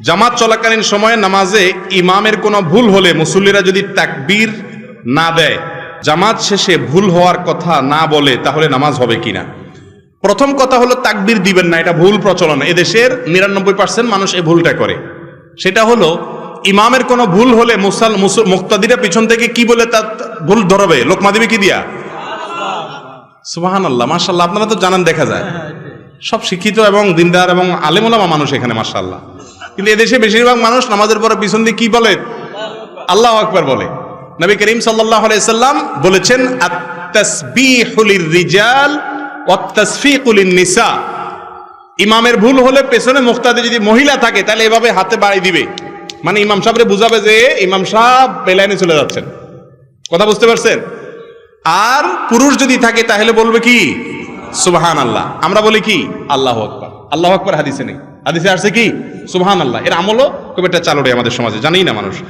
জামাত চলাকালীন সময়ে নামাজে ইমামের কোনো ভুল হলে মুসল্লিরা যদি তাকবীর না দেয়, জামাত শেষে ভুল হওয়ার কথা না বলে, তাহলে নামাজ হবে কিনা? প্রথম কথা হলো তাকবীর দিবেন না, এটা ভুল প্রচলন। এদেশের 99% মানুষ এই ভুলটা করে। সেটা হলো ইমামের কোনো ভুল হলে মুক্তাদিরা পিছন থেকে কি বলে তার ভুল ধরবে? লোকমা দিবে কি দিয়া? সুবহানাল্লাহ, মাশাআল্লাহ। আপনারা তো জানেন, দেখা যায় সব শিক্ষিত এবং দিনদার এবং আলেম ওলামা মানুষ এখানে, মাশাআল্লাহ। কিন্তু এদেশে বেশিরভাগ মানুষ নামাজের পরে পিছন দিয়ে কি বলে? আল্লাহু আকবার বলে। নবী করিম সাল্লাল্লাহু আলাইহি সাল্লাম বলেছেন, আত-তাসবিহু লির-রিজাল ওয়াত-তাসফীকু লিন-নিসা। ইমামের ভুল হলে পেছনে মুক্তাদি যদি মহিলা থাকে তাহলে এভাবে হাতে বাড়ি দিবে, মানে ইমাম সাহেবরে বুঝাবে যে ইমাম সাহেব বেলাইনে চলে যাচ্ছেন। কথা বুঝতে পারছেন? আর পুরুষ যদি থাকে তাহলে বলবে কি? সুবহানাল্লাহ। আমরা বলি কি? আল্লাহু আকবার। আল্লাহু আকবার হাদিসে নেই, হাদিসে আসছে কি? সুবহানাল্লাহ। এর আমলও খুব একটা চালু নেই আমাদের সমাজে, জানেই না মানুষ।